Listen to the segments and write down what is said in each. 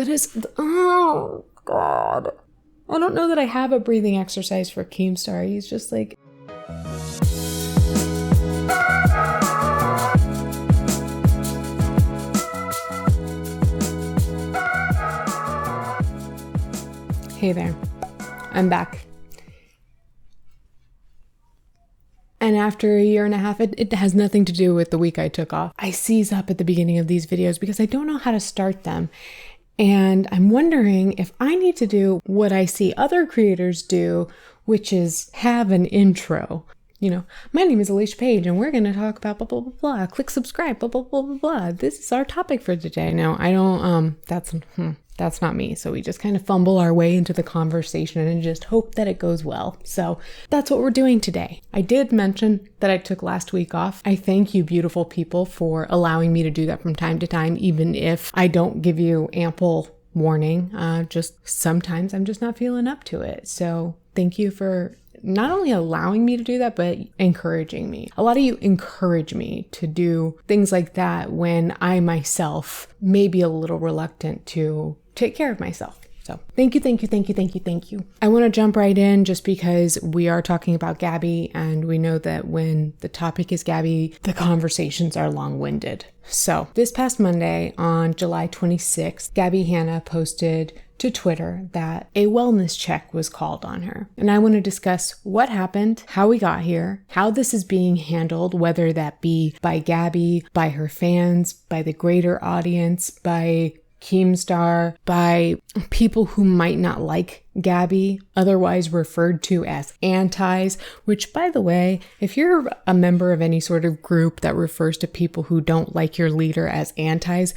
That is, oh God. I don't know that I have a breathing exercise for Keemstar. He's just like... Hey there, I'm back. And after a year and a half, it has nothing to do with the week I took off. I seize up at the beginning of these videos because I don't know how to start them. And I'm wondering if I need to do what I see other creators do, which is have an intro. You know, my name is Helloleesh Page and we're going to talk about blah, blah, blah, blah. Click subscribe, blah, blah, blah, blah, blah. This is our topic for today. No, I don't, that's not me. So we just kind of fumble our way into the conversation and just hope that it goes well. So that's what we're doing today. I did mention that I took last week off. I thank you, beautiful people, for allowing me to do that from time to time, even if I don't give you ample warning. Just sometimes I'm just not feeling up to it. So thank you for not only allowing me to do that, but encouraging me. A lot of you encourage me to do things like that when I myself may be a little reluctant to take care of myself. So thank you, thank you, thank you, thank you, thank you. I want to jump right in just because we are talking about Gabby, and we know that when the topic is Gabby, the conversations are long-winded. So this past Monday on July 26th, Gabbie Hanna posted to Twitter that a wellness check was called on her. And I want to discuss what happened, how we got here, how this is being handled, whether that be by Gabby, by her fans, by the greater audience, by Keemstar, by people who might not like Gabby, otherwise referred to as antis, which, by the way, if you're a member of any sort of group that refers to people who don't like your leader as antis,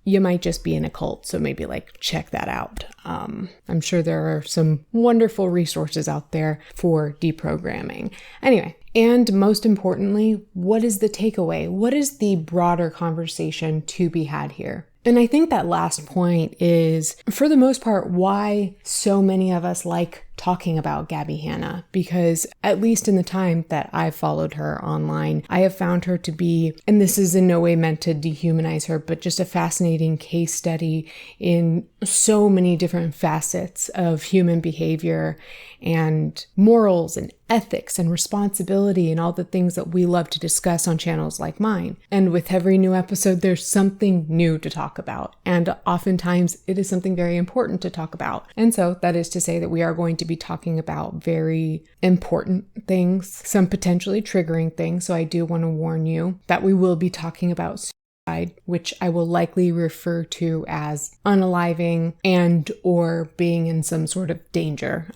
you might just be in a cult. So maybe check that out. I'm sure there are some wonderful resources out there for deprogramming. Anyway, and most importantly, what is the takeaway? What is the broader conversation to be had here? And I think that last point is, for the most part, why so many of us like talking about Gabbie Hanna, because at least in the time that I've followed her online, I have found her to be, and this is in no way meant to dehumanize her, but just a fascinating case study in so many different facets of human behavior and morals and ethics and responsibility and all the things that we love to discuss on channels like mine. And with every new episode, there's something new to talk about. And oftentimes it is something very important to talk about. And so that is to say that we are going to be talking about very important things, some potentially triggering things. So I do want to warn you that we will be talking about suicide, which I will likely refer to as unaliving and or being in some sort of danger,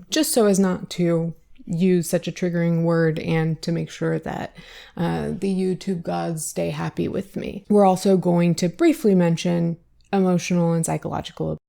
just so as not to use such a triggering word and to make sure that the YouTube gods stay happy with me. We're also going to briefly mention emotional and psychological abuse.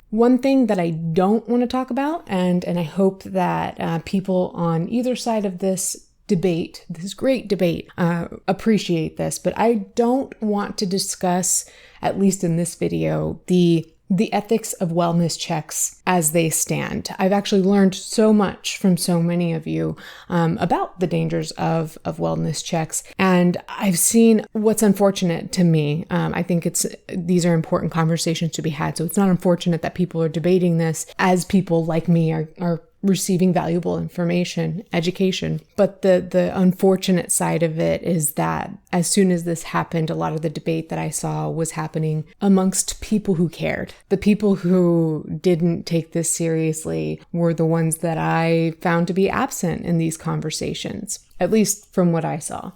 One thing that I don't want to talk about, and I hope that people on either side of this debate, this great debate, appreciate this, but I don't want to discuss, at least in this video, the ethics of wellness checks as they stand. I've actually learned so much from so many of you about the dangers of wellness checks. And I've seen what's unfortunate to me. I think these are important conversations to be had. So it's not unfortunate that people are debating this as people like me are receiving valuable information, education. But the unfortunate side of it is that as soon as this happened, a lot of the debate that I saw was happening amongst people who cared. The people who didn't take this seriously were the ones that I found to be absent in these conversations, at least from what I saw.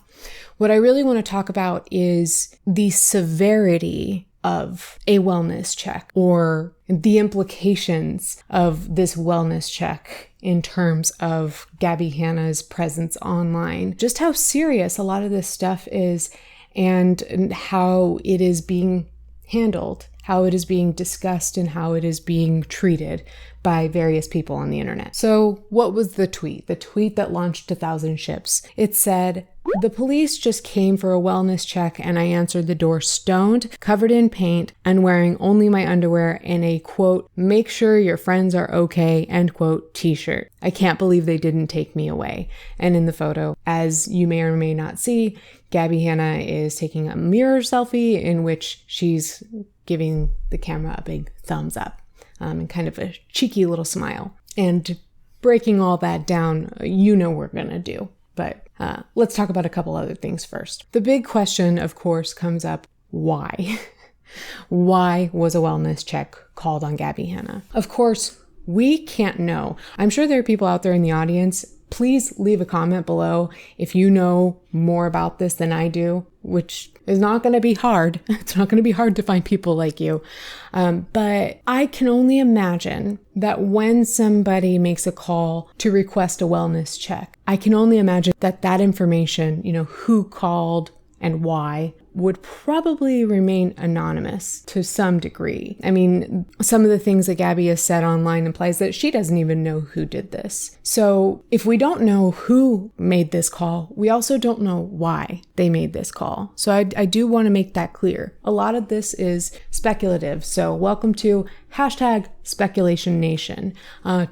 What I really want to talk about is the severity of a wellness check, or the implications of this wellness check in terms of Gabbie Hanna's presence online, just how serious a lot of this stuff is and how it is being handled, how it is being discussed, and how it is being treated by various people on the internet. So what was the tweet? The tweet that launched 1,000 ships. It said, "The police just came for a wellness check and I answered the door stoned, covered in paint, and wearing only my underwear and a quote, make sure your friends are okay, end quote, t-shirt. I can't believe they didn't take me away." And in the photo, as you may or may not see, Gabbie Hanna is taking a mirror selfie in which she's giving the camera a big thumbs up and kind of a cheeky little smile. And breaking all that down, we're going to do. But let's talk about a couple other things first. The big question, of course, comes up, why? Why was a wellness check called on Gabbie Hanna? Of course, we can't know. I'm sure there are people out there in the audience. Please leave a comment below if you know more about this than I do, which is not going to be hard. It's not going to be hard to find people like you. But I can only imagine that when somebody makes a call to request a wellness check, I can only imagine that that information, who called and why, would probably remain anonymous to some degree. I mean, some of the things that Gabby has said online implies that she doesn't even know who did this. So if we don't know who made this call, we also don't know why they made this call. So I do want to make that clear. A lot of this is speculative. So welcome to #Speculation Nation.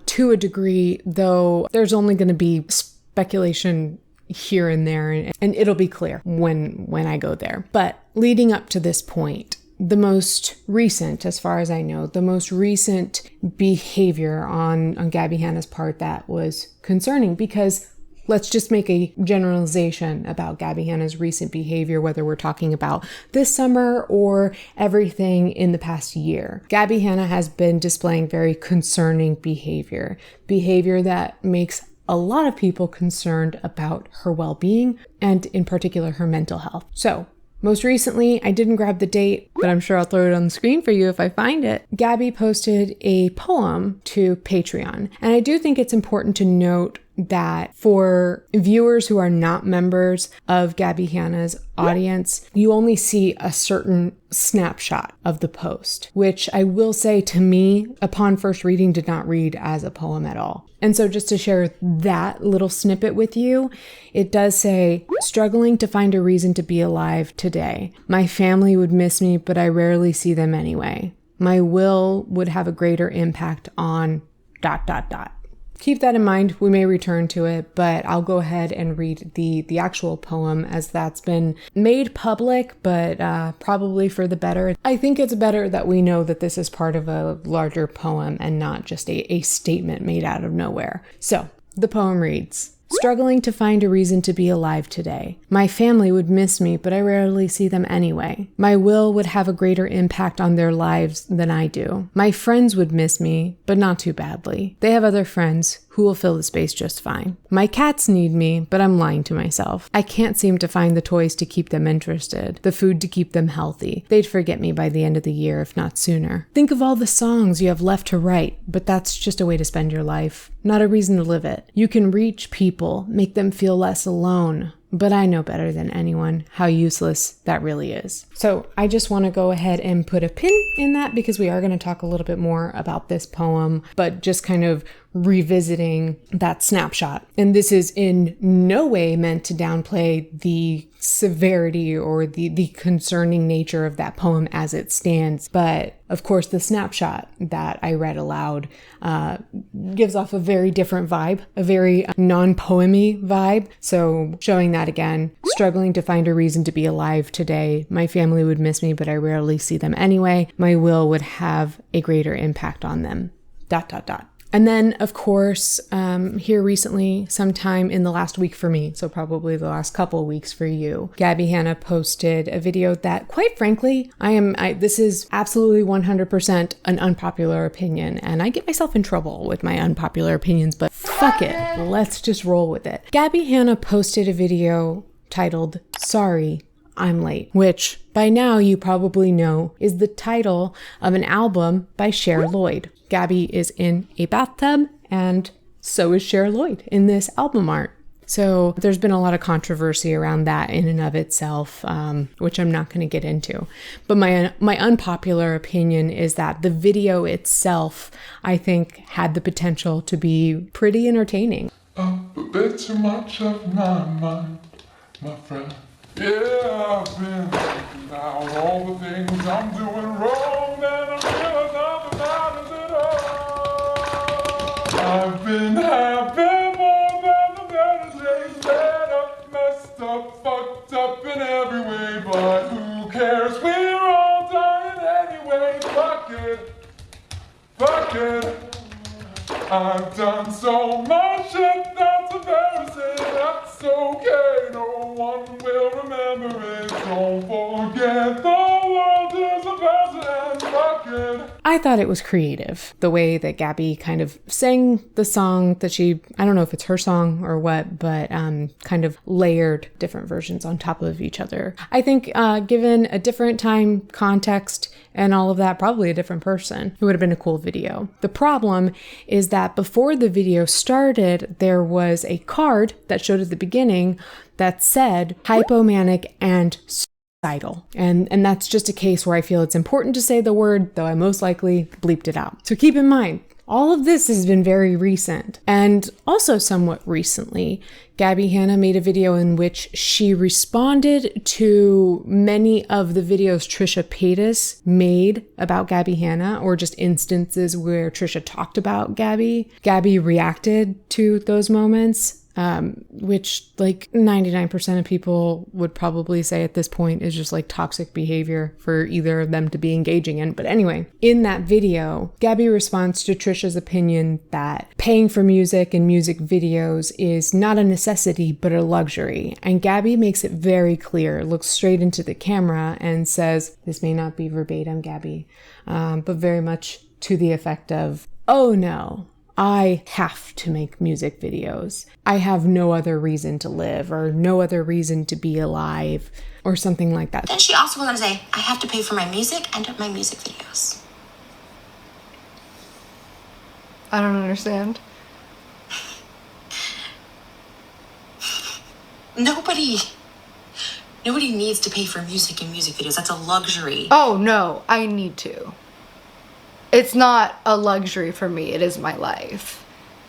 To a degree, though, there's only going to be speculation here and there, and it'll be clear when I go there. But leading up to this point, the most recent, as far as I know, the most recent behavior on Gabbie Hanna's part that was concerning, because let's just make a generalization about Gabbie Hanna's recent behavior, whether we're talking about this summer or everything in the past year. Gabbie Hanna has been displaying very concerning behavior that makes a lot of people concerned about her well-being and in particular her mental health. So most recently, I didn't grab the date, but I'm sure I'll throw it on the screen for you if I find it. Gabby posted a poem to Patreon. And I do think it's important to note that for viewers who are not members of Gabbie Hanna's audience, you only see a certain snapshot of the post, which I will say to me, upon first reading, did not read as a poem at all. And so just to share that little snippet with you, it does say, struggling to find a reason to be alive today. My family would miss me, but I rarely see them anyway. My will would have a greater impact on ... Keep that in mind. We may return to it, but I'll go ahead and read the actual poem as that's been made public, but probably for the better. I think it's better that we know that this is part of a larger poem and not just a statement made out of nowhere. So the poem reads, struggling to find a reason to be alive today. My family would miss me, but I rarely see them anyway. My will would have a greater impact on their lives than I do. My friends would miss me, but not too badly. They have other friends who will fill the space just fine. My cats need me, but I'm lying to myself. I can't seem to find the toys to keep them interested, the food to keep them healthy. They'd forget me by the end of the year, if not sooner. Think of all the songs you have left to write, but that's just a way to spend your life, not a reason to live it. You can reach people, make them feel less alone, but I know better than anyone how useless that really is. So I just want to go ahead and put a pin in that because we are going to talk a little bit more about this poem, but just kind of revisiting that snapshot. And this is in no way meant to downplay the severity or the concerning nature of that poem as it stands. But of course, the snapshot that I read aloud gives off a very different vibe, a very non-poemy vibe. So showing that again, struggling to find a reason to be alive today. My family would miss me, but I rarely see them anyway. My will would have a greater impact on them. ... And then, of course, here recently, sometime in the last week for me, so probably the last couple of weeks for you, Gabbie Hanna posted a video that, quite frankly, this is absolutely 100% an unpopular opinion, and I get myself in trouble with my unpopular opinions, but fuck it, let's just roll with it. Gabbie Hanna posted a video titled, Sorry, I'm Late, which by now you probably know is the title of an album by Cher Lloyd. Gabby is in a bathtub, and so is Cher Lloyd in this album art. So there's been a lot of controversy around that in and of itself, which I'm not going to get into. But my unpopular opinion is that the video itself, I think, had the potential to be pretty entertaining. A bit too much of my mind, my friend. Yeah, I've been thinking about all the things I'm doing wrong, and I realize nothing matters at all. I've been having more than a better days, fed up, messed up, fucked up in every way, but who cares? We're all dying anyway. fuck it. I've done so much shit that's embarrassing. That's okay, no one will remember it. Don't forget the world is a person and fuck it. I thought it was creative, the way that Gabby kind of sang the song that I don't know if it's her song or what, but kind of layered different versions on top of each other. I think given a different time, context, and all of that, probably a different person, it would have been a cool video. The problem is that before the video started, there was a card that showed at the beginning that said hypomanic and suicidal. And that's just a case where I feel it's important to say the word, though I most likely bleeped it out. So keep in mind, all of this has been very recent. And also somewhat recently, Gabbie Hanna made a video in which she responded to many of the videos Trisha Paytas made about Gabbie Hanna, or just instances where Trisha talked about Gabby. Gabby reacted to those moments, which like 99% of people would probably say at this point is just like toxic behavior for either of them to be engaging in. But anyway, in that video, Gabby responds to Trisha's opinion that paying for music and music videos is not a necessity, but a luxury. And Gabby makes it very clear, looks straight into the camera and says, this may not be verbatim, Gabby, but very much to the effect of, oh no, I have to make music videos. I have no other reason to live or no other reason to be alive or something like that. Then she also went on to say, I have to pay for my music and my music videos. I don't understand. Nobody needs to pay for music and music videos. That's a luxury. Oh no, I need to. It's not a luxury for me. It is my life.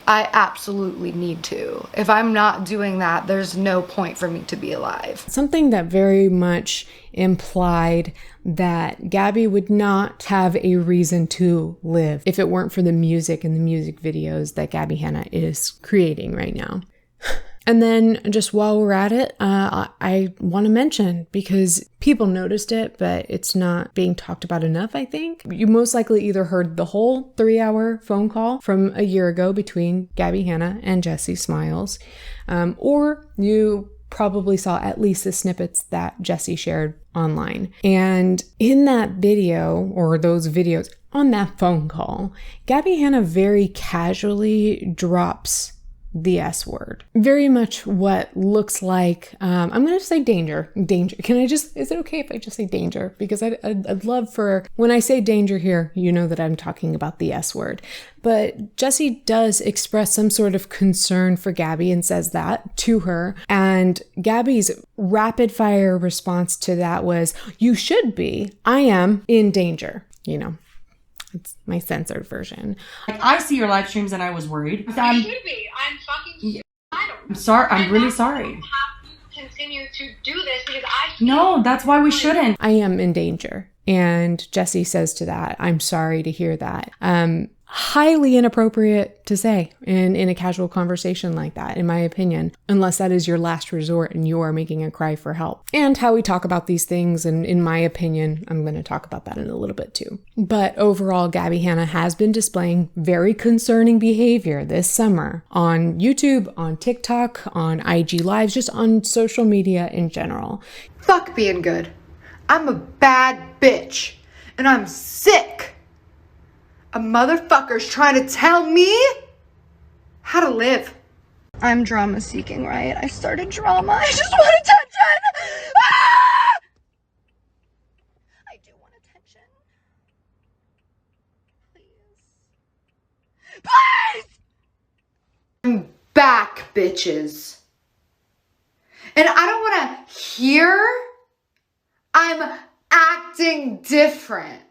I absolutely need to. If I'm not doing that, there's no point for me to be alive. Something that very much implied that Gabby would not have a reason to live if it weren't for the music and the music videos that Gabbie Hanna is creating right now. And then just while we're at it, I want to mention, because people noticed it, but it's not being talked about enough, I think. You most likely either heard the whole 3-hour phone call from a year ago between Gabbie Hanna and Jessie Smiles, or you probably saw at least the snippets that Jessie shared online. And in that video, or those videos on that phone call, Gabbie Hanna very casually drops the S word. Very much what looks like, I'm going to say danger. Danger. Is it okay if I just say danger? Because I'd love for, when I say danger here, you know that I'm talking about the S word. But Jessie does express some sort of concern for Gabby and says that to her. And Gabby's rapid fire response to that was, you should be. I am in danger, you know. It's my censored version. Like, I see your live streams and I was worried. You should be. I'm fucking suicidal. I'm sorry. I'm really sorry. You have to continue to do this because No, that's why we shouldn't. I am in danger. And Jessie says to that, I'm sorry to hear that. Highly inappropriate to say in a casual conversation like that, in my opinion, unless that is your last resort and you are making a cry for help. And how we talk about these things, and in my opinion, I'm going to talk about that in a little bit too. But overall, Gabbie Hanna has been displaying very concerning behavior this summer on YouTube, on TikTok, on IG Lives, just on social media in general. Fuck being good. I'm a bad bitch. And I'm sick. A motherfucker's trying to tell me how to live. I'm drama seeking, right? I started drama. I just want attention. Ah! I do want attention. Please. Please! I'm back, bitches. And I don't want to hear I'm acting different.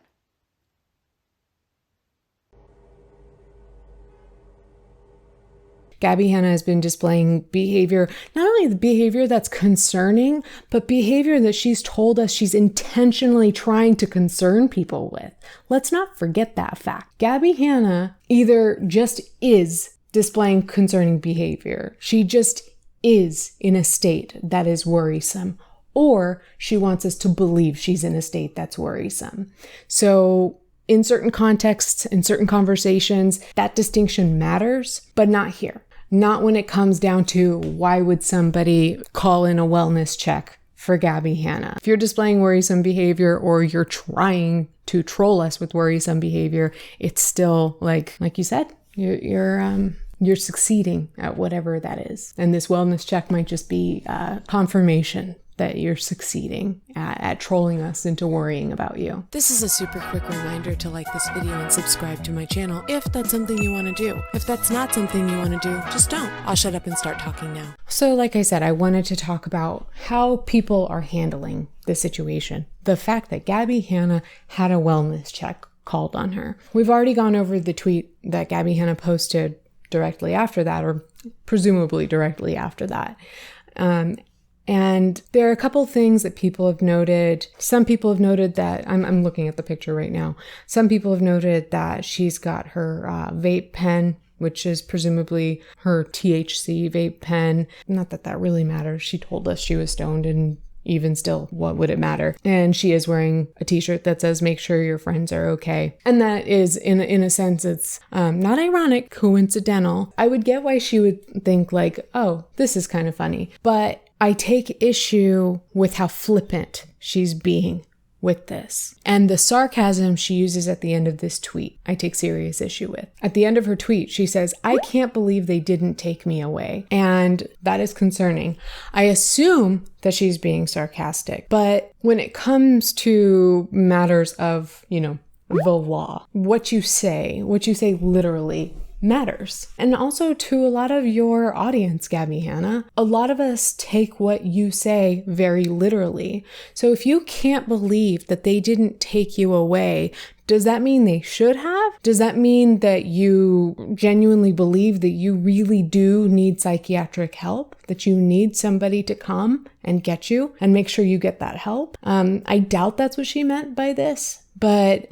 Gabbie Hanna has been displaying behavior, not only the behavior that's concerning, but behavior that she's told us she's intentionally trying to concern people with. Let's not forget that fact. Gabbie Hanna either just is displaying concerning behavior. She just is in a state that is worrisome, or she wants us to believe she's in a state that's worrisome. So in certain contexts, in certain conversations, that distinction matters, but not here. Not when it comes down to why would somebody call in a wellness check for Gabbie Hanna. If you're displaying worrisome behavior or you're trying to troll us with worrisome behavior, it's still like you said, you're succeeding at whatever that is. And this wellness check might just be confirmation that you're succeeding at trolling us into worrying about you. This is a super quick reminder to like this video and subscribe to my channel if that's something you want to do. If that's not something you want to do, just don't. I'll shut up and start talking now. So like I said, I wanted to talk about how people are handling the situation. The fact that Gabbie Hanna had a wellness check called on her. We've already gone over the tweet that Gabbie Hanna posted directly after that, or presumably directly after that. And there are a couple things that people have noted. Some people have noted that, I'm looking at the picture right now. Some people have noted that she's got her vape pen, which is presumably her THC vape pen. Not that that really matters. She told us she was stoned, and even still, what would it matter? And she is wearing a t-shirt that says, make sure your friends are okay. And that is, in a sense, it's not ironic, coincidental. I would get why she would think like, oh, this is kind of funny. But I take issue with how flippant she's being with this. And the sarcasm she uses at the end of this tweet, I take serious issue with. At the end of her tweet, she says, I can't believe they didn't take me away. And that is concerning. I assume that she's being sarcastic. But when it comes to matters of, the law, what you say literally matters. And also to a lot of your audience, Gabbie Hanna, a lot of us take what you say very literally. So if you can't believe that they didn't take you away, does that mean they should have? Does that mean that you genuinely believe that you really do need psychiatric help? That you need somebody to come and get you and make sure you get that help? I doubt that's what she meant by this. But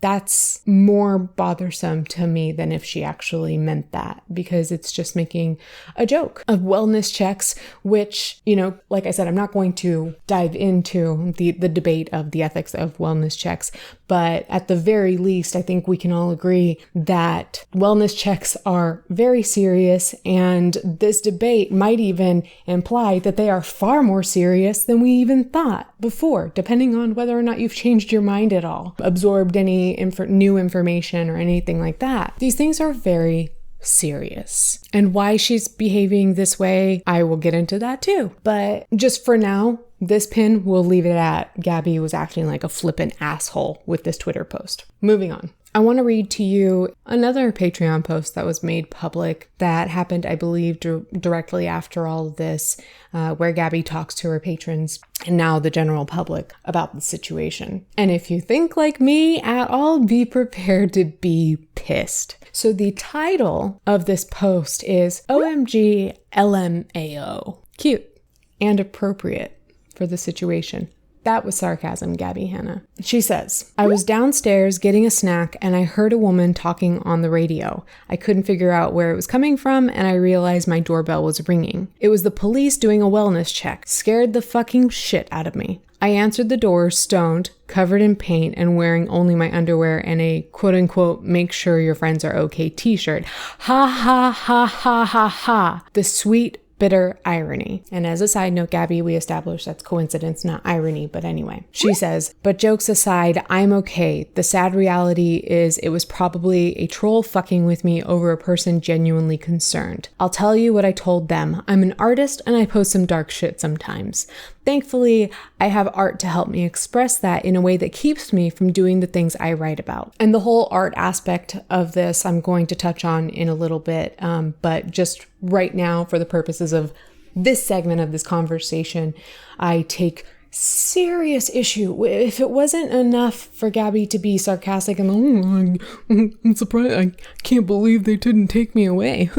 that's more bothersome to me than if she actually meant that, because it's just making a joke of wellness checks, which, like I said, I'm not going to dive into the debate of the ethics of wellness checks. But at the very least, I think we can all agree that wellness checks are very serious. And this debate might even imply that they are far more serious than we even thought before, depending on whether or not you've changed your mind at all, absorbed any new information or anything like that. These things are very serious. And why she's behaving this way, I will get into that too. But just for now, this pin, we'll leave it at Gabby was acting like a flippant asshole with this Twitter post. Moving on. I want to read to you another Patreon post that was made public that happened, I believe, directly after all of this, where Gabby talks to her patrons and now the general public about the situation. And if you think like me at all, be prepared to be pissed. So the title of this post is OMG LMAO. Cute and appropriate for the situation. That was sarcasm, Gabbie Hanna. She says, I was downstairs getting a snack and I heard a woman talking on the radio. I couldn't figure out where it was coming from and I realized my doorbell was ringing. It was the police doing a wellness check. Scared the fucking shit out of me. I answered the door, stoned, covered in paint, and wearing only my underwear and a quote-unquote make sure your friends are okay t-shirt. Ha ha ha ha ha ha. The sweet bitter irony. And as a side note, Gabby, we established that's coincidence, not irony, but anyway. She says, but jokes aside, I'm okay. The sad reality is it was probably a troll fucking with me over a person genuinely concerned. I'll tell you what I told them. I'm an artist and I post some dark shit sometimes. Thankfully, I have art to help me express that in a way that keeps me from doing the things I write about. And the whole art aspect of this, I'm going to touch on in a little bit, but just right now, for the purposes of this segment of this conversation, I take serious issue. If it wasn't enough for Gabby to be sarcastic and I'm surprised, I can't believe they didn't take me away,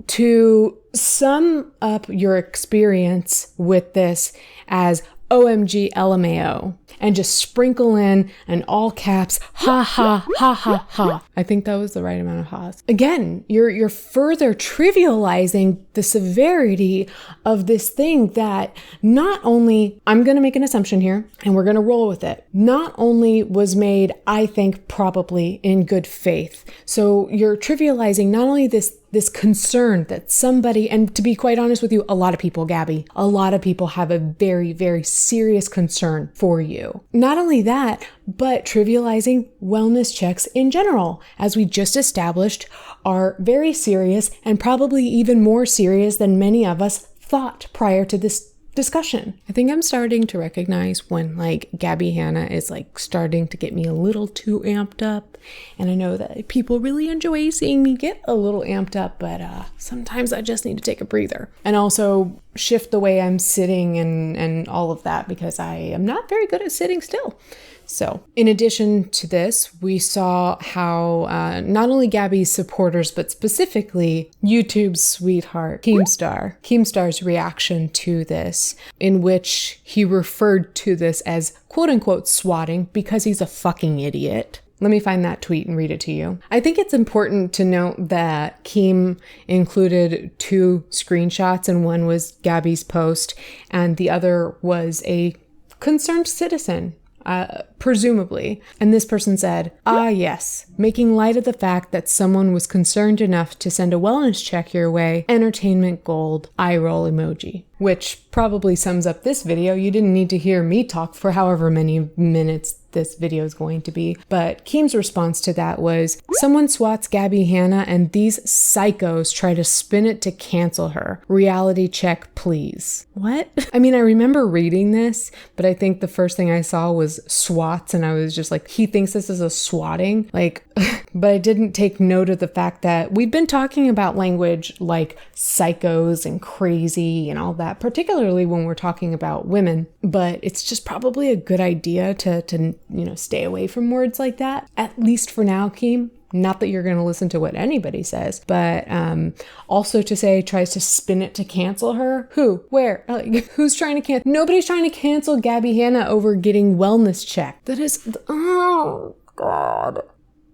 to sum up your experience with this as OMG LMAO and just sprinkle in an all caps ha ha ha ha ha. I think that was the right amount of ha's. Again, you're further trivializing the severity of this thing that not only, I'm going to make an assumption here and we're going to roll with it, not only was made, I think, probably in good faith. So you're trivializing not only this concern that somebody, and to be quite honest with you, a lot of people, Gabby, a lot of people have a very, very serious concern for you. Not only that, but trivializing wellness checks in general, as we just established, are very serious and probably even more serious than many of us thought prior to this discussion. I think I'm starting to recognize when like Gabbie Hanna is like starting to get me a little too amped up. And I know that people really enjoy seeing me get a little amped up, but sometimes I just need to take a breather and also shift the way I'm sitting and all of that, because I am not very good at sitting still. So in addition to this, we saw how not only Gabby's supporters, but specifically YouTube's sweetheart, Keemstar's reaction to this, in which he referred to this as quote unquote swatting because he's a fucking idiot. Let me find that tweet and read it to you. I think it's important to note that Keem included 2 screenshots, and one was Gabby's post and the other was a concerned citizen. Presumably. And this person said, yes, making light of the fact that someone was concerned enough to send a wellness check your way, entertainment gold, eye roll emoji. Which probably sums up this video. You didn't need to hear me talk for however many minutes this video is going to be. But Keem's response to that was, someone swats Gabbie Hanna and these psychos try to spin it to cancel her. Reality check, please. What? I mean, I remember reading this, but I think the first thing I saw was swats and I was just like, he thinks this is a swatting? Like, but I didn't take note of the fact that we've been talking about language like psychos and crazy and all that, particularly when we're talking about women. But it's just probably a good idea to stay away from words like that, at least for now, Keem. Not that you're going to listen to what anybody says, but also to say tries to spin it to cancel her. Who? Where? Who's trying to cancel? Nobody's trying to cancel Gabbie Hanna over getting wellness checked. That is, oh God.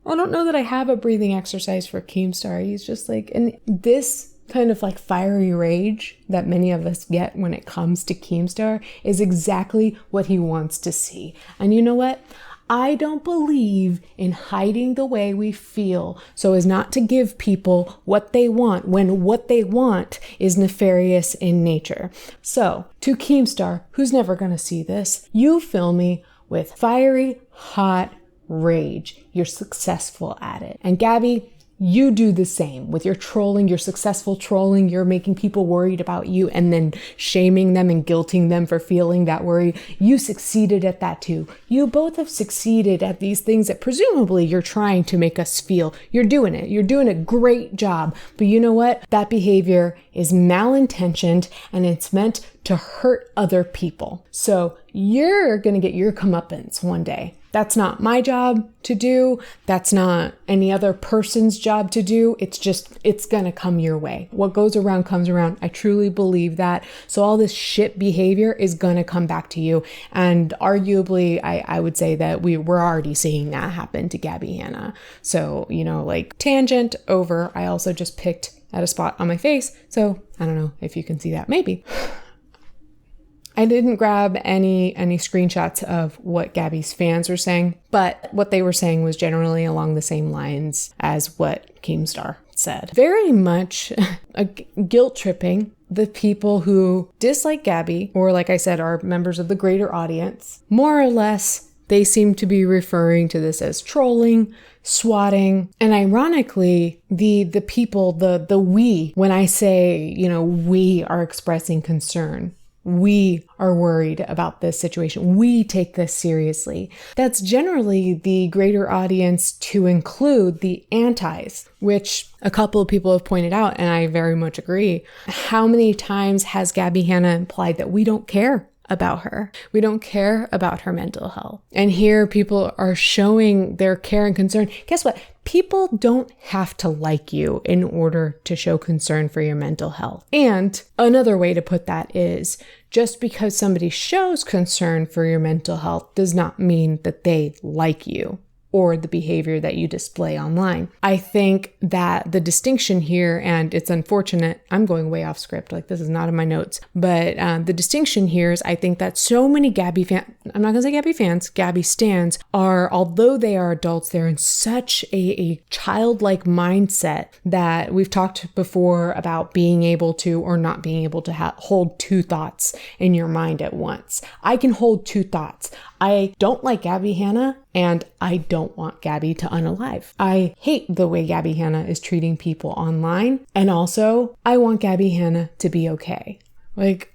I don't know that I have a breathing exercise for Keemstar. He's just like, and this kind of like fiery rage that many of us get when it comes to Keemstar is exactly what he wants to see. And you know what? I don't believe in hiding the way we feel so as not to give people what they want when what they want is nefarious in nature. So to Keemstar, who's never going to see this, you fill me with fiery, hot rage. You're successful at it. And Gabby, you do the same with your trolling, your successful trolling. You're making people worried about you and then shaming them and guilting them for feeling that worry. You succeeded at that too. You both have succeeded at these things that presumably you're trying to make us feel. You're doing it. You're doing a great job. But you know what? That behavior is malintentioned and it's meant to hurt other people. So you're going to get your comeuppance one day. That's not my job to do. That's not any other person's job to do. It's gonna come your way. What goes around comes around. I truly believe that. So all this shit behavior is gonna come back to you. And arguably, I would say that we're already seeing that happen to Gabbie Hanna. So, like tangent over, I also just picked at a spot on my face. So I don't know if you can see that, maybe. I didn't grab any screenshots of what Gabby's fans were saying, but what they were saying was generally along the same lines as what Keemstar said. Very much guilt tripping the people who dislike Gabby, or like I said, are members of the greater audience. More or less, they seem to be referring to this as trolling, swatting, and ironically, the people, the we, when I say, we are expressing concern, we are worried about this situation, we take this seriously. That's generally the greater audience to include the antis, which a couple of people have pointed out, and I very much agree. How many times has Gabbie Hanna implied that we don't care about her. We don't care about her mental health. And here people are showing their care and concern. Guess what? People don't have to like you in order to show concern for your mental health. And another way to put that is just because somebody shows concern for your mental health does not mean that they like you or the behavior that you display online. I think that the distinction here, and it's unfortunate, I'm going way off script, like this is not in my notes, but the distinction here is I think that so many Gabby fans, I'm not gonna say Gabby fans, Gabby stans are, although they are adults, they're in such a childlike mindset that we've talked before about being able to or not being able to hold two thoughts in your mind at once. I can hold two thoughts. I don't like Gabbie Hanna, and I don't want Gabby to unalive. I hate the way Gabbie Hanna is treating people online, and also I want Gabbie Hanna to be okay. Like,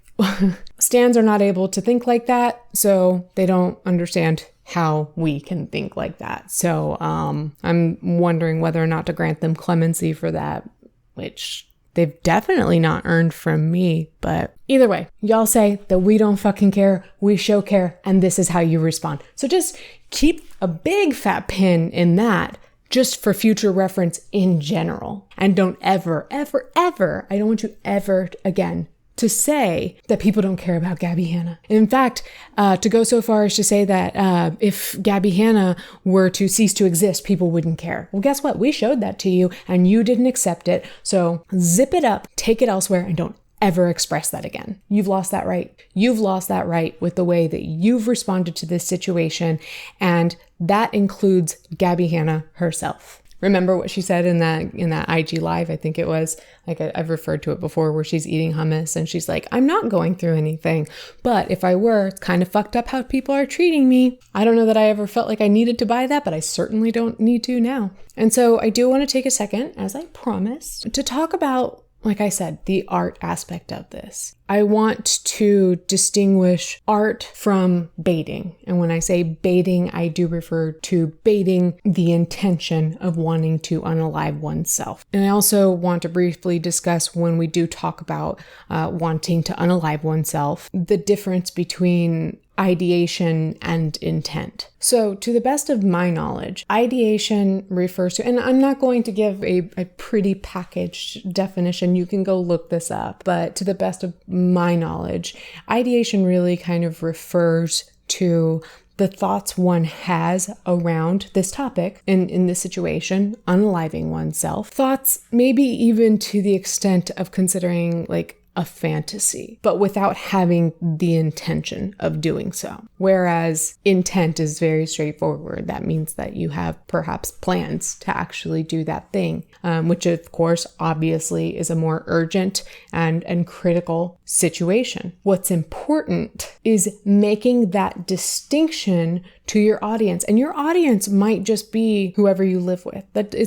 stans are not able to think like that, so they don't understand how we can think like that. So I'm wondering whether or not to grant them clemency for that, which they've definitely not earned from me. But either way, y'all say that we don't fucking care, we show care, and this is how you respond. So just keep a big fat pin in that just for future reference in general. And don't ever, ever, ever, I don't want you ever again to say that people don't care about Gabbie Hanna. In fact, to go so far as to say that if Gabbie Hanna were to cease to exist, people wouldn't care. Well, guess what? We showed that to you and you didn't accept it. So zip it up, take it elsewhere, and don't ever express that again. You've lost that right. You've lost that right with the way that you've responded to this situation. And that includes Gabbie Hanna herself. Remember what she said in that IG live, I think it was, like I've referred to it before, where she's eating hummus and she's like, I'm not going through anything, but if I were, it's kind of fucked up how people are treating me. I don't know that I ever felt like I needed to buy that, but I certainly don't need to now. And so I do want to take a second, as I promised, to talk about, like I said, the art aspect of this. I want to distinguish art from baiting. And when I say baiting, I do refer to baiting the intention of wanting to unalive oneself. And I also want to briefly discuss, when we do talk about wanting to unalive oneself, the difference between ideation and intent. So to the best of my knowledge, ideation refers to, and I'm not going to give a pretty packaged definition, you can go look this up, but to the best of my knowledge, ideation really kind of refers to the thoughts one has around this topic, in this situation, unaliving oneself. Thoughts maybe even to the extent of considering like a fantasy, but without having the intention of doing so. Whereas intent is very straightforward. That means that you have perhaps plans to actually do that thing, which of course, obviously is a more urgent and critical situation. What's important is making that distinction to your audience. And your audience might just be whoever you live with.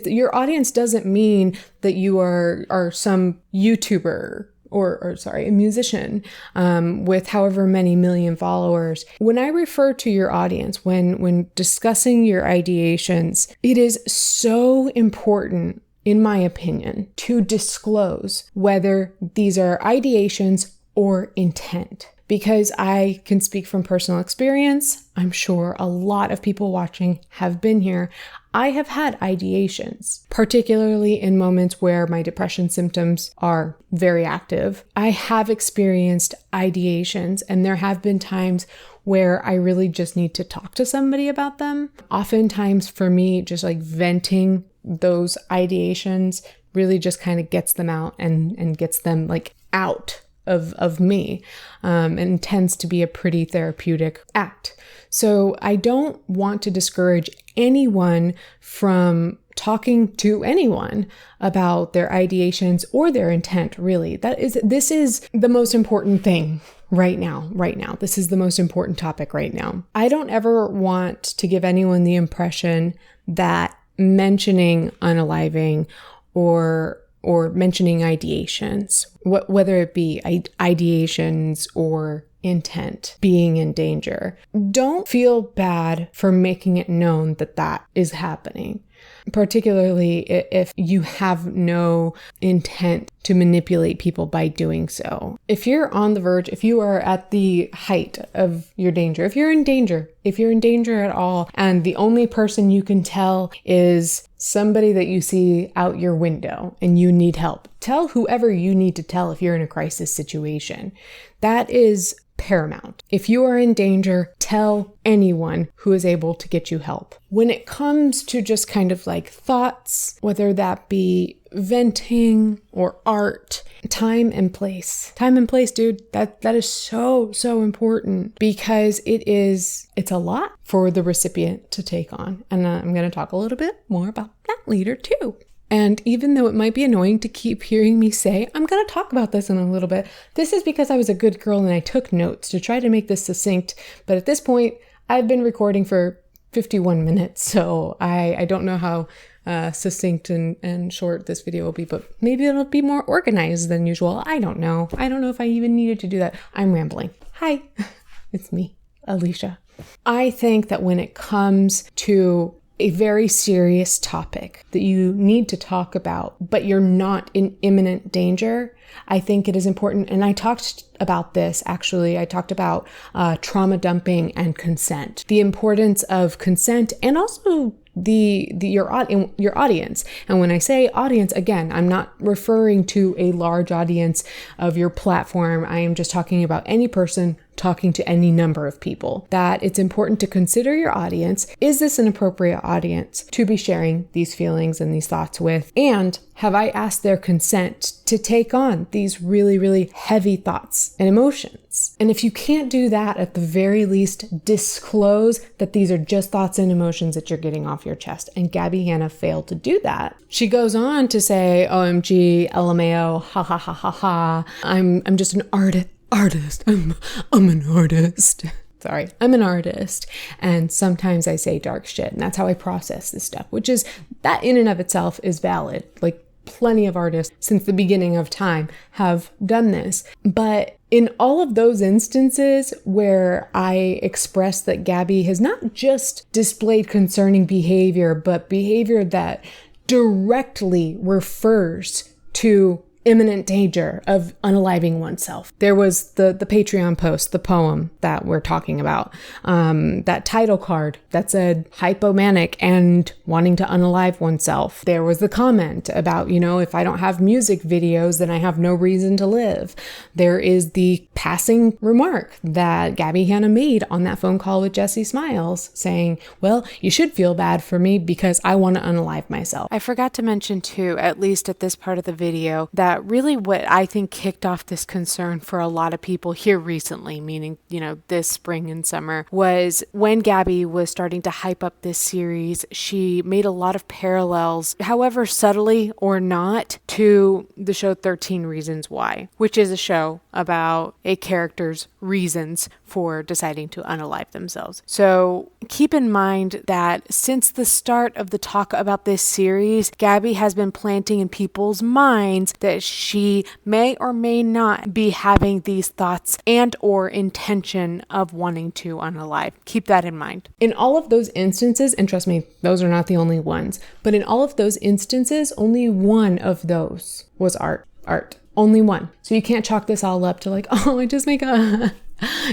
Your audience doesn't mean that you are some YouTuber or a musician with however many million followers. When I refer to your audience, when discussing your ideations, it is so important, in my opinion, to disclose whether these are ideations or intent. Because I can speak from personal experience. I'm sure a lot of people watching have been here. I have had ideations, particularly in moments where my depression symptoms are very active. I have experienced ideations, and there have been times where I really just need to talk to somebody about them. Oftentimes for me, just like venting those ideations really just kind of gets them out and gets them like out of me, and tends to be a pretty therapeutic act. So I don't want to discourage anyone from talking to anyone about their ideations or their intent, really. This is the most important thing right now. This is the most important topic right now. I don't ever want to give anyone the impression that mentioning unaliving or mentioning ideations, whether it be ideations or intent, being in danger. Don't feel bad for making it known that that is happening. particularly if you have no intent to manipulate people by doing so. If you're on the verge, if you are at the height of your danger, if you're in danger at all, and the only person you can tell is somebody that you see out your window and you need help, tell whoever you need to tell if you're in a crisis situation. That is paramount. If you are in danger, tell anyone who is able to get you help. When it comes to just kind of like thoughts, whether that be venting or art, time and place, dude, that is so important, because it's a lot for the recipient to take on. And I'm going to talk a little bit more about that later too. And even though it might be annoying to keep hearing me say, I'm going to talk about this in a little bit, this is because I was a good girl and I took notes to try to make this succinct. But at this point, I've been recording for 51 minutes, so I don't know how succinct and short this video will be, but maybe it'll be more organized than usual. I don't know. I don't know if I even needed to do that. I'm rambling. Hi, it's me, Alicia. I think that when it comes to a very serious topic that you need to talk about, but you're not in imminent danger, I think it is important. And I talked about this, actually. I talked about trauma dumping and consent, the importance of consent, and also your audience. And when I say audience, again, I'm not referring to a large audience of your platform. I am just talking about any person talking to any number of people. That it's important to consider your audience. Is this an appropriate audience to be sharing these feelings and these thoughts with? And have I asked their consent to take on these really, really heavy thoughts and emotions? And if you can't do that, at the very least, disclose that these are just thoughts and emotions that you're getting off your chest. And Gabbie Hanna failed to do that. She goes on to say, OMG, LMAO, ha ha ha ha ha. I'm just an artist. I'm an artist. Sorry, I'm an artist. And sometimes I say dark shit, and that's how I process this stuff, which is, that in and of itself is valid. Like, plenty of artists since the beginning of time have done this. But in all of those instances where I express that Gabby has not just displayed concerning behavior, but behavior that directly refers to imminent danger of unaliving oneself. There was the Patreon post, the poem that we're talking about, that title card that said hypomanic and wanting to unalive oneself. There was the comment about, if I don't have music videos, then I have no reason to live. There is the passing remark that Gabbie Hanna made on that phone call with Jesse Smiles saying, well, you should feel bad for me because I want to unalive myself. I forgot to mention too, at least at this part of the video, that really what I think kicked off this concern for a lot of people here recently, meaning, this spring and summer, was when Gabby was starting to hype up this series. She made a lot of parallels, however subtly or not, to the show 13 Reasons Why, which is a show about a character's reasons for deciding to unalive themselves. So keep in mind that since the start of the talk about this series, Gabby has been planting in people's minds that she may or may not be having these thoughts and or intention of wanting to unalive. Keep that in mind. In all of those instances, and trust me, those are not the only ones, but in all of those instances, only one of those was art. Only one. So you can't chalk this all up to like, oh, I just make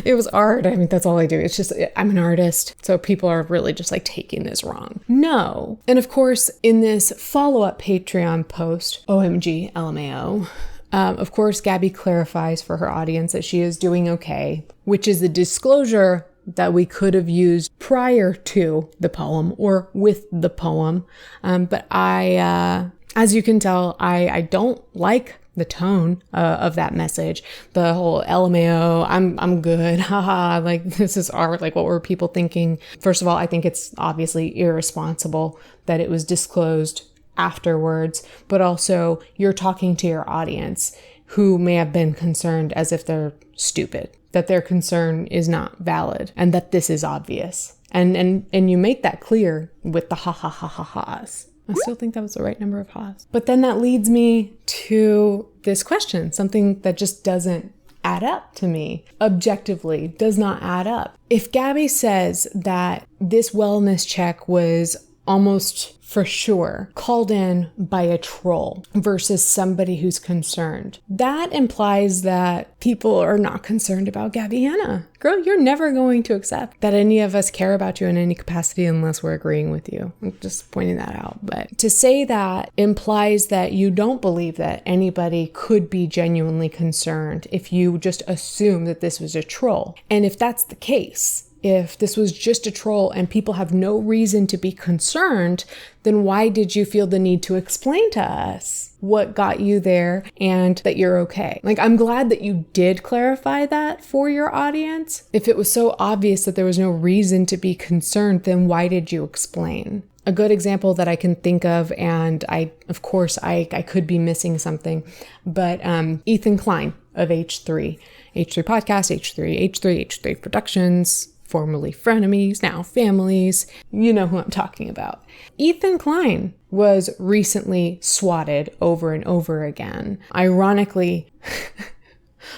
it was art. I mean, that's all I do. It's just, I'm an artist. So people are really just like taking this wrong. No. And of course, in this follow-up Patreon post, OMG, LMAO, of course, Gabby clarifies for her audience that she is doing okay, which is a disclosure that we could have used prior to the poem or with the poem. But as you can tell, I don't like the tone of that message. The whole LMAO, I'm good, haha, like this is art, like what were people thinking? First of all, I think it's obviously irresponsible that it was disclosed afterwards, but also you're talking to your audience who may have been concerned as if they're stupid, that their concern is not valid, and that this is obvious. And you make that clear with the ha ha ha ha ha's. I still think that was the right number of ha's. But then that leads me to this question, something that just doesn't add up to me. Objectively, does not add up. If Gabby says that this wellness check was almost for sure called in by a troll versus somebody who's concerned. That implies that people are not concerned about Gabbie Hanna. Girl, you're never going to accept that any of us care about you in any capacity unless we're agreeing with you. I'm just pointing that out. But to say that implies that you don't believe that anybody could be genuinely concerned if you just assume that this was a troll. And if that's the case, if this was just a troll and people have no reason to be concerned, then why did you feel the need to explain to us what got you there and that you're okay? Like, I'm glad that you did clarify that for your audience. If it was so obvious that there was no reason to be concerned, then why did you explain? A good example that I can think of, and I could be missing something, but Ethan Klein of H3 Podcast, H3 Productions, formerly frenemies, now families. You know who I'm talking about. Ethan Klein was recently swatted over and over again. Ironically,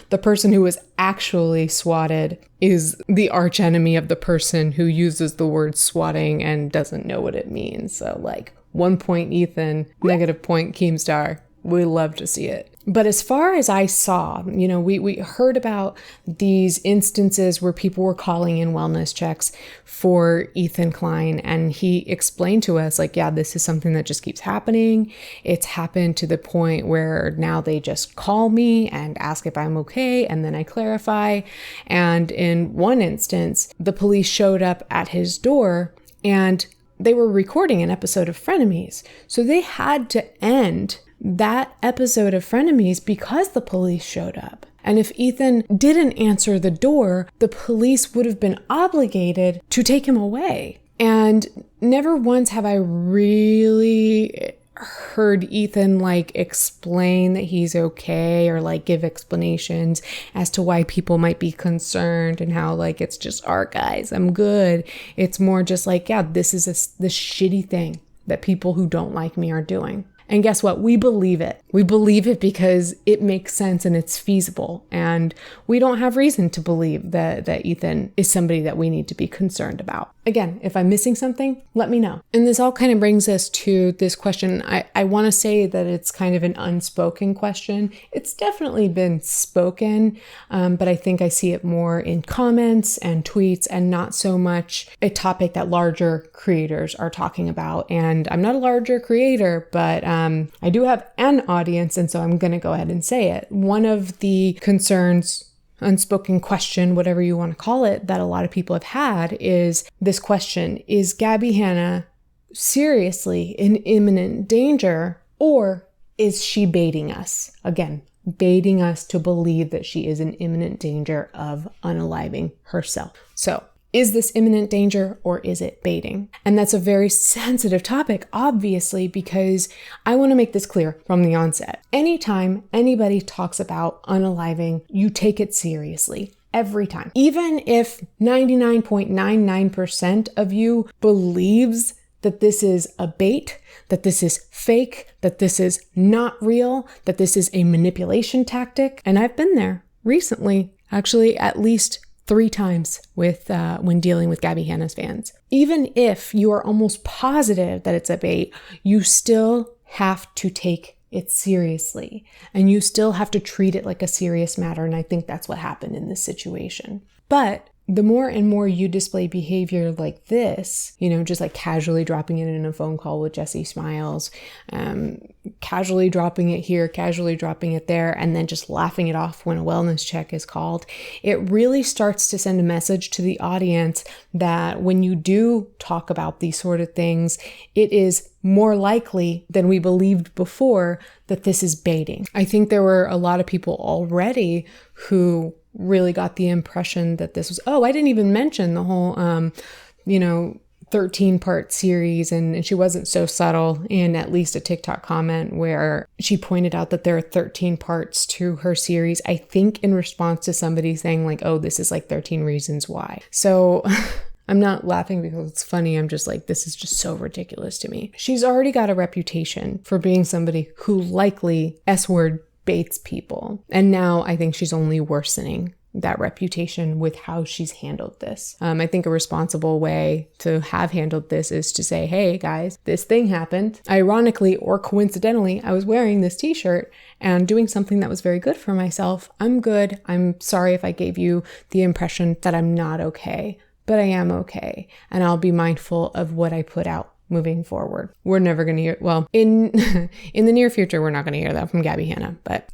the person who was actually swatted is the archenemy of the person who uses the word swatting and doesn't know what it means. So like 1 point Ethan, negative point Keemstar. We love to see it. But as far as I saw, we heard about these instances where people were calling in wellness checks for Ethan Klein, and he explained to us, like, yeah, this is something that just keeps happening. It's happened to the point where now they just call me and ask if I'm okay, and then I clarify. And in one instance, the police showed up at his door and they were recording an episode of Frenemies. So they had to end that episode of Frenemies because the police showed up. And if Ethan didn't answer the door, the police would have been obligated to take him away. And never once have I really heard Ethan explain that he's okay or give explanations as to why people might be concerned and how it's just art, guys, I'm good. It's more just yeah, this is this shitty thing that people who don't like me are doing. And guess what? We believe it. We believe it because it makes sense and it's feasible. And we don't have reason to believe that Ethan is somebody that we need to be concerned about. Again, if I'm missing something, let me know. And this all kind of brings us to this question. I want to say that it's kind of an unspoken question. It's definitely been spoken, but I think I see it more in comments and tweets and not so much a topic that larger creators are talking about. And I'm not a larger creator, but I do have an audience, and so I'm going to go ahead and say it. One of the concerns, unspoken question, whatever you want to call it, that a lot of people have had is this question: is Gabbie Hanna seriously in imminent danger, or is she baiting us? Again, baiting us to believe that she is in imminent danger of unaliving herself. So, is this imminent danger or is it baiting? And that's a very sensitive topic, obviously, because I want to make this clear from the onset. Anytime anybody talks about unaliving, you take it seriously. Every time. Even if 99.99% of you believes that this is a bait, that this is fake, that this is not real, that this is a manipulation tactic. And I've been there recently, actually at least 3 times with when dealing with Gabbie Hanna's fans. Even if you are almost positive that it's a bait, you still have to take it seriously, and you still have to treat it like a serious matter. And I think that's what happened in this situation. But the more and more you display behavior like this, just casually dropping it in a phone call with Jessie Smiles, casually dropping it here, casually dropping it there, and then just laughing it off when a wellness check is called, it really starts to send a message to the audience that when you do talk about these sort of things, it is more likely than we believed before that this is baiting. I think there were a lot of people already who really got the impression that this was, I didn't even mention the whole, 13-part series. And she wasn't so subtle in at least a TikTok comment where she pointed out that there are 13 parts to her series, I think in response to somebody saying this is 13 reasons why. So I'm not laughing because it's funny. I'm just this is just so ridiculous to me. She's already got a reputation for being somebody who likely S-word baits people. And now I think she's only worsening that reputation with how she's handled this. I think a responsible way to have handled this is to say, hey guys, this thing happened. Ironically or coincidentally, I was wearing this t-shirt and doing something that was very good for myself. I'm good. I'm sorry if I gave you the impression that I'm not okay, but I am okay. And I'll be mindful of what I put out moving forward. We're never going to hear, well, in the near future, we're not going to hear that from Gabbie Hanna, but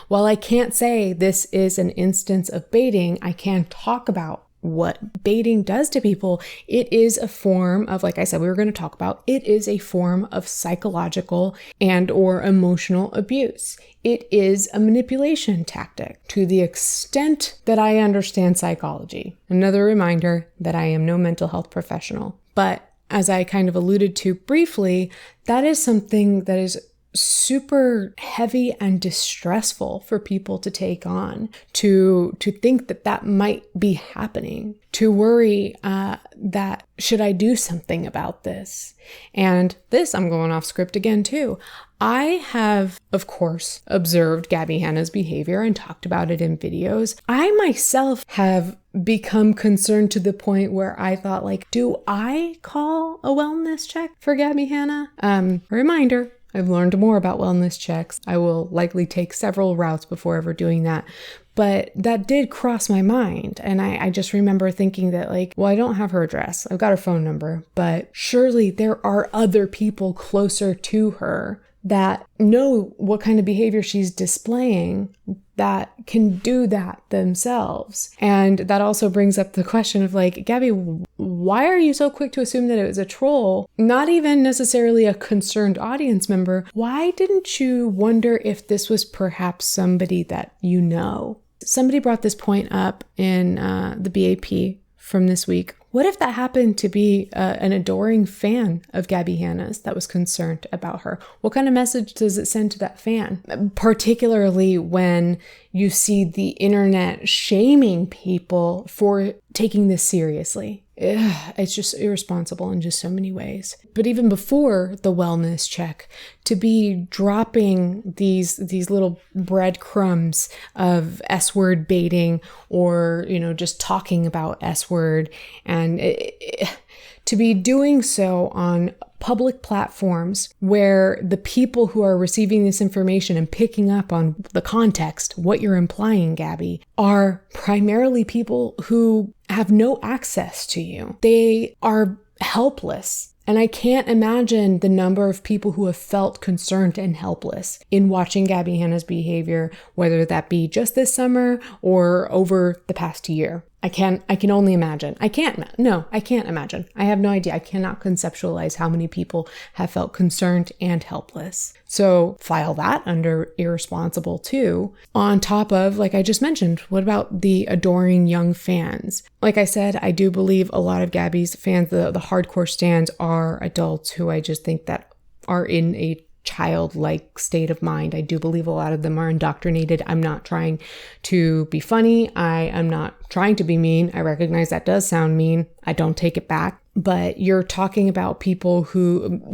while I can't say this is an instance of baiting, I can talk about what baiting does to people. It is a form of, like I said, we were going to talk about, it is a form of psychological and or emotional abuse. It is a manipulation tactic to the extent that I understand psychology. Another reminder that I am no mental health professional. But as I kind of alluded to briefly, that is something that is super heavy and distressful for people to take on, to think that that might be happening, to worry that should I do something about this? And this, I'm going off script again too. I have, of course, observed Gabbie Hanna's behavior and talked about it in videos. I myself have become concerned to the point where I thought, like, do I call a wellness check for Gabbie Hanna? A reminder, I've learned more about wellness checks. I will likely take several routes before ever doing that. But that did cross my mind. And I just remember thinking that, like, well, I don't have her address. I've got her phone number, but surely there are other people closer to her that know what kind of behavior she's displaying that can do that themselves. And that also brings up the question of, like, Gabby, why are you so quick to assume that it was a troll? Not even necessarily a concerned audience member. Why didn't you wonder if this was perhaps somebody that you know? Somebody brought this point up in the BAP from this week. What if that happened to be an adoring fan of Gabbie Hanna's that was concerned about her? What kind of message does it send to that fan? Particularly when you see the internet shaming people for taking this seriously. It's just irresponsible in just so many ways. But even before the wellness check, to be dropping these little breadcrumbs of S-word baiting, or, you know, just talking about S-word, and to be doing so on public platforms where the people who are receiving this information and picking up on the context, what you're implying, Gabby, are primarily people who have no access to you. They are helpless. And I can't imagine the number of people who have felt concerned and helpless in watching Gabbie Hanna's behavior, whether that be just this summer or over the past year. I can only imagine. I can't imagine. I have no idea. I cannot conceptualize how many people have felt concerned and helpless. So file that under irresponsible too. On top of, like I just mentioned, what about the adoring young fans? Like I said, I do believe a lot of Gabby's fans, the hardcore stans, are adults who I just think that are in a childlike state of mind. I do believe a lot of them are indoctrinated. I'm not trying to be funny. I am not trying to be mean. I recognize that does sound mean. I don't take it back. But you're talking about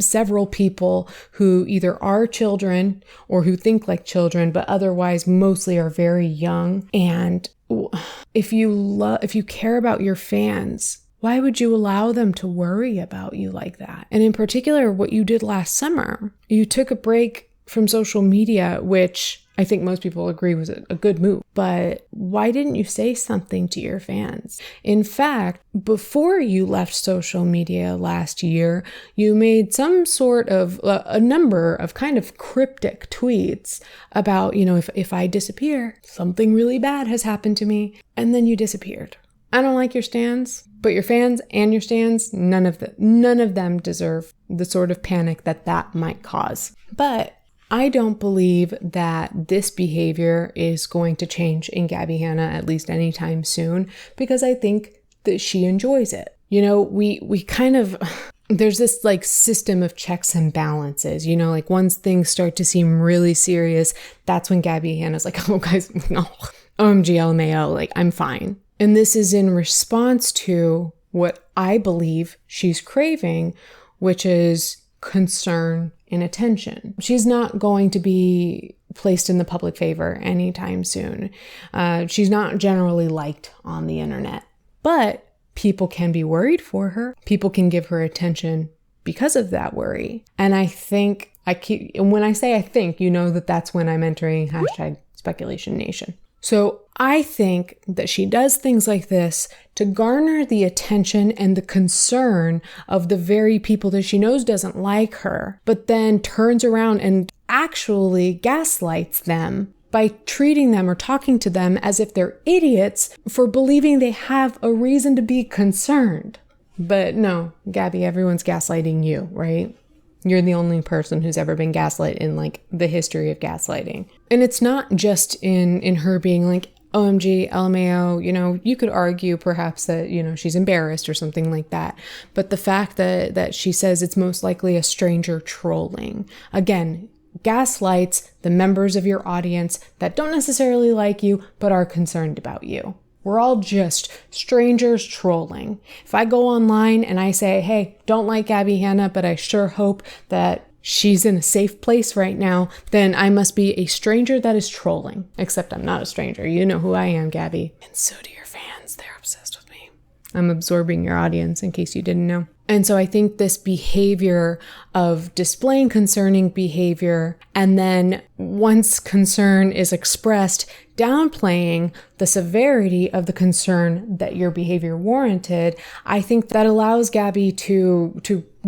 several people who either are children or who think like children, but otherwise mostly are very young. And if you care about your fans, why would you allow them to worry about you like that? And in particular, what you did last summer, you took a break from social media, which I think most people agree was a good move. But why didn't you say something to your fans? In fact, before you left social media last year, you made some sort of a number of kind of cryptic tweets about, you know, if I disappear, something really bad has happened to me. And then you disappeared. I don't like your stans, but your fans and your stans, none of them deserve the sort of panic that might cause. But I don't believe that this behavior is going to change in Gabbie Hanna at least anytime soon, because I think that she enjoys it. You know, we kind of, there's this like system of checks and balances, you know, like once things start to seem really serious, that's when Gabbie Hanna's like, oh guys, no, OMG LMAO, like I'm fine. And this is in response to what I believe she's craving, which is concern and attention. She's not going to be placed in the public favor anytime soon. She's not generally liked on the internet, but people can be worried for her. People can give her attention because of that worry. And I think when I say I think, you know that that's when I'm entering hashtag speculation nation. So I think that she does things like this to garner the attention and the concern of the very people that she knows doesn't like her, but then turns around and actually gaslights them by treating them or talking to them as if they're idiots for believing they have a reason to be concerned. But no, Gabby, everyone's gaslighting you, right? You're the only person who's ever been gaslit in like the history of gaslighting. And it's not just in her being like, OMG, LMAO, you know, you could argue perhaps that, you know, she's embarrassed or something like that. But the fact that she says it's most likely a stranger trolling, again, gaslights the members of your audience that don't necessarily like you, but are concerned about you. We're all just strangers trolling. If I go online and I say, hey, don't like Gabbie Hanna, but I sure hope that she's in a safe place right now, then I must be a stranger that is trolling. Except I'm not a stranger. You know who I am, Gabby. And so do your fans. They're obsessed with me. I'm absorbing your audience, in case you didn't know. And so I think this behavior of displaying concerning behavior, and then once concern is expressed, downplaying the severity of the concern that your behavior warranted, I think that allows Gabby to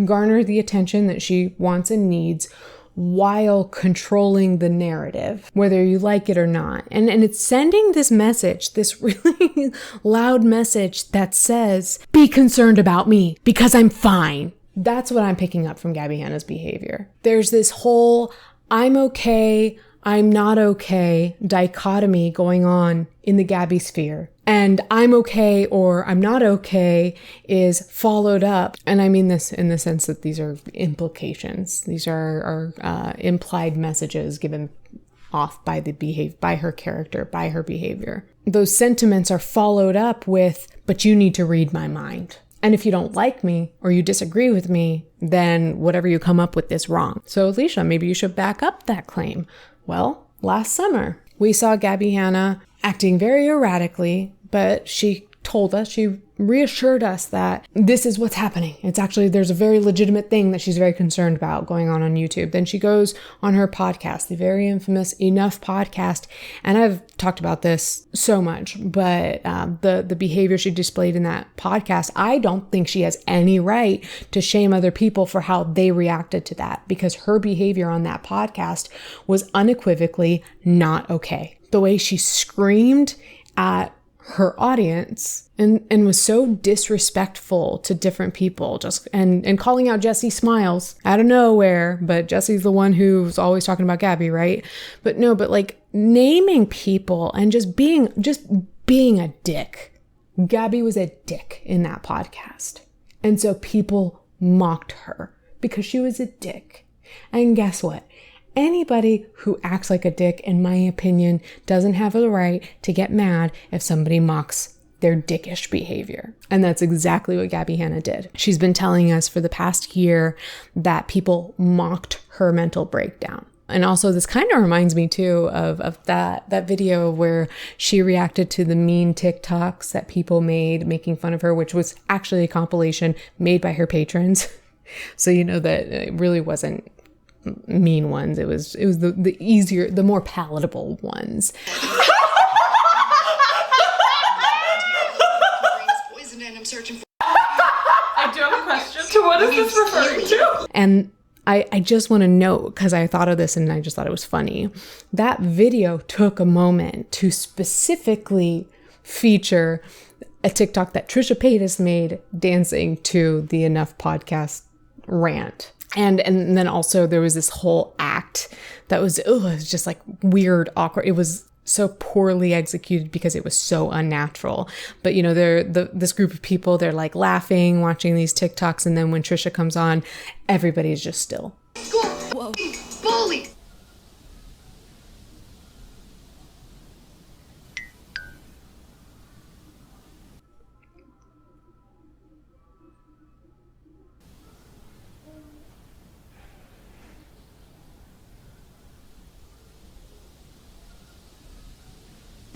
garner the attention that she wants and needs while controlling the narrative, whether you like it or not. And it's sending this message, this really loud message that says, be concerned about me because I'm fine. That's what I'm picking up from Gabbie Hanna's behavior. There's this whole I'm okay, I'm not okay dichotomy going on in the Gabby sphere. And I'm okay or I'm not okay is followed up. And I mean this in the sense that these are implications. These are implied messages given off by by her character, by her behavior. Those sentiments are followed up with, but you need to read my mind. And if you don't like me or you disagree with me, then whatever you come up with is wrong. So Alicia, maybe you should back up that claim. Well, last summer, we saw Gabbie Hanna acting very erratically, but she told us, she reassured us that this is what's happening. It's actually, there's a very legitimate thing that she's very concerned about going on YouTube. Then she goes on her podcast, the very infamous Enough podcast. And I've talked about this so much, but the behavior she displayed in that podcast, I don't think she has any right to shame other people for how they reacted to that, because her behavior on that podcast was unequivocally not okay. The way she screamed at her audience and was so disrespectful to different people, just and calling out Jessie Smiles out of nowhere, but Jessie's the one who's always talking about Gabby, right? But like naming people and just being a dick. Gabby was a dick in that podcast. And so people mocked her because she was a dick. And guess what? Anybody who acts like a dick, in my opinion, doesn't have the right to get mad if somebody mocks their dickish behavior. And that's exactly what Gabbie Hanna did. She's been telling us for the past year that people mocked her mental breakdown. And also this kind of reminds me too of that video where she reacted to the mean TikToks that people made making fun of her, which was actually a compilation made by her patrons. So you know that it really wasn't mean ones. It was the easier, the more palatable ones. I do have a question. To what is this referring to? And I just want to note, because I thought of this and I just thought it was funny, that video took a moment to specifically feature a TikTok that Trisha Paytas made dancing to the Enough podcast rant. And then also there was this whole act that was, it was just like weird, awkward. It was so poorly executed because it was so unnatural. But you know, this group of people, they're like laughing, watching these TikToks. And then when Trisha comes on, everybody's just still. Whoa. Bully.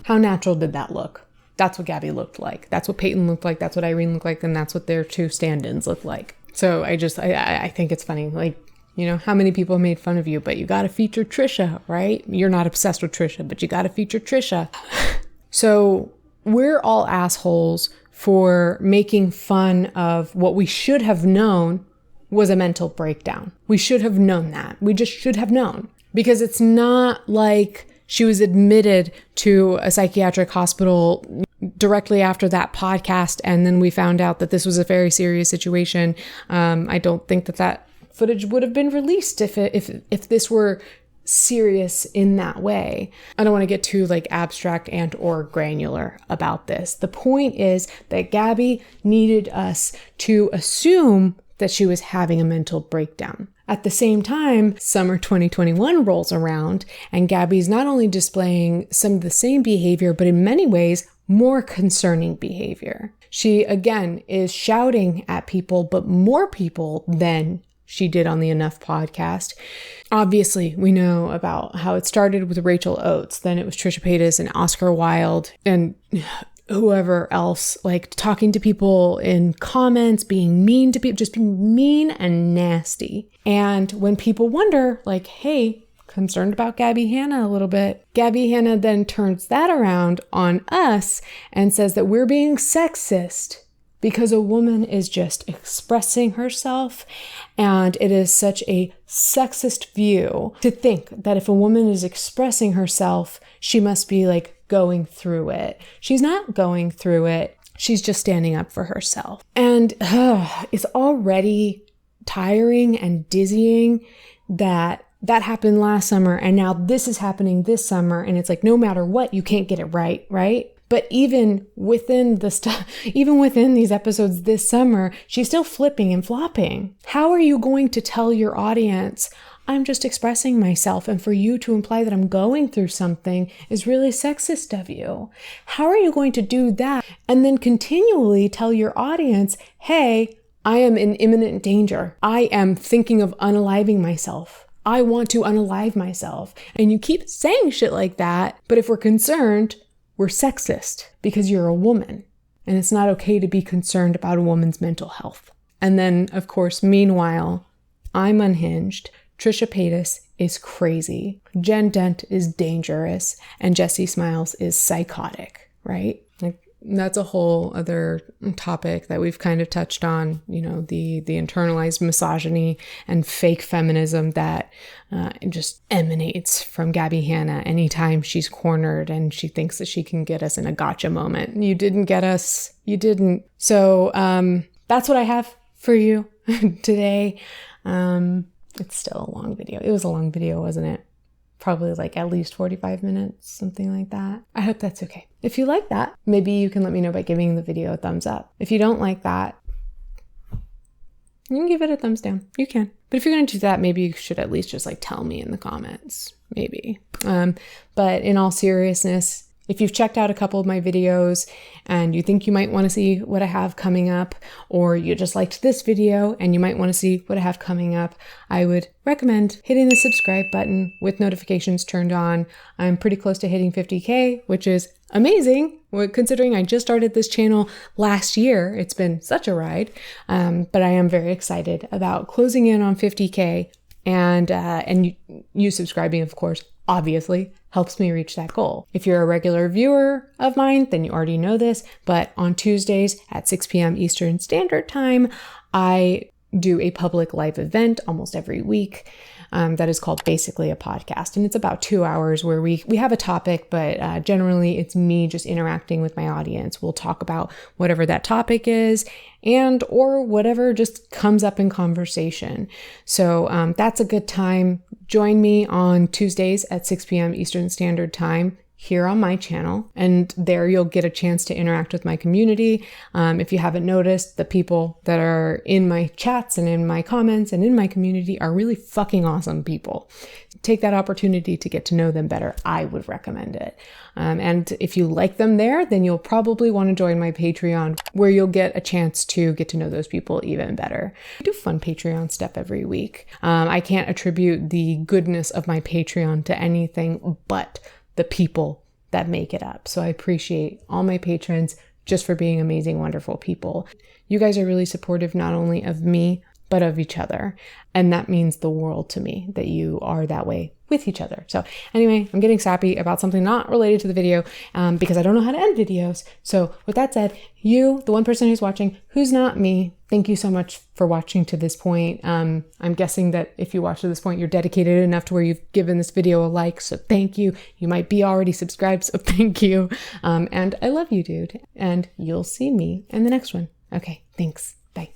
How natural did that look? That's what Gabby looked like. That's what Peyton looked like. That's what Irene looked like. And that's what their two stand-ins look like. So I think it's funny. Like, you know, how many people made fun of you, but you got to feature Trisha, right? You're not obsessed with Trisha, but you got to feature Trisha. So we're all assholes for making fun of what we should have known was a mental breakdown. We should have known that. We just should have known, because it's not like she was admitted to a psychiatric hospital directly after that podcast, and then we found out that this was a very serious situation. I don't think that footage would have been released if this were serious in that way. I don't want to get too like abstract and or granular about this. The point is that Gabby needed us to assume that she was having a mental breakdown. At the same time, summer 2021 rolls around, and Gabby's not only displaying some of the same behavior, but in many ways, more concerning behavior. She, again, is shouting at people, but more people than she did on the Enough podcast. Obviously, we know about how it started with Rachel Oates, then it was Trisha Paytas and Oscar Wilde, and whoever else, like talking to people in comments, being mean to people, just being mean and nasty. And when people wonder, like, hey, concerned about Gabbie Hanna a little bit, Gabbie Hanna then turns that around on us and says that we're being sexist because a woman is just expressing herself. And it is such a sexist view to think that if a woman is expressing herself, she must be like going through it. She's not going through it. She's just standing up for herself. And it's already tiring and dizzying that happened last summer, and now this is happening this summer, and it's like no matter what, you can't get it right? But even within these episodes this summer, she's still flipping and flopping. How are you going to tell your audience, I'm just expressing myself, and for you to imply that I'm going through something is really sexist of you? How are you going to do that and then continually tell your audience, hey, I am in imminent danger. I am thinking of unaliving myself. I want to unalive myself. And you keep saying shit like that, but if we're concerned, we're sexist because you're a woman. And it's not okay to be concerned about a woman's mental health. And then, of course, meanwhile, I'm unhinged. Trisha Paytas is crazy. Jen Dent is dangerous. And Jessie Smiles is psychotic, right? Like, that's a whole other topic that we've kind of touched on, you know, the internalized misogyny and fake feminism that just emanates from Gabbie Hanna anytime she's cornered and she thinks that she can get us in a gotcha moment. You didn't get us. You didn't. So that's what I have for you today. It's still a long video. It was a long video, wasn't it? Probably like at least 45 minutes, something like that. I hope that's okay. If you like that, maybe you can let me know by giving the video a thumbs up. If you don't like that, you can give it a thumbs down. You can. But if you're going to do that, maybe you should at least just like tell me in the comments, maybe. But in all seriousness, if you've checked out a couple of my videos and you think you might want to see what I have coming up, or you just liked this video and you might want to see what I have coming up, I would recommend hitting the subscribe button with notifications turned on. I'm pretty close to hitting 50K, which is amazing considering I just started this channel last year. It's been such a ride, but I am very excited about closing in on 50K, and you subscribing, of course, obviously helps me reach that goal. If you're a regular viewer of mine, then you already know this, but on Tuesdays at 6 p.m. Eastern Standard Time, I do a public live event almost every week that is called Basically a Podcast. And it's about 2 hours where we have a topic, but generally it's me just interacting with my audience. We'll talk about whatever that topic is and or whatever just comes up in conversation. So that's a good time. Join me on Tuesdays at 6 p.m. Eastern Standard Time here on my channel, and there you'll get a chance to interact with my community. If you haven't noticed, the people that are in my chats and in my comments and in my community are really fucking awesome people. Take that opportunity to get to know them better. I would recommend it. And if you like them there, then you'll probably want to join my Patreon, where you'll get a chance to get to know those people even better. I do fun Patreon stuff every week. I can't attribute the goodness of my Patreon to anything but the people that make it up. So I appreciate all my patrons just for being amazing, wonderful people. You guys are really supportive, not only of me, but of each other. And that means the world to me, that you are that way with each other. So anyway, I'm getting sappy about something not related to the video because I don't know how to end videos. So with that said, you, the one person who's watching, who's not me, thank you so much for watching to this point. I'm guessing that if you watch to this point, you're dedicated enough to where you've given this video a like. So thank you. You might be already subscribed. So thank you. And I love you, dude. And you'll see me in the next one. Okay, thanks. Bye.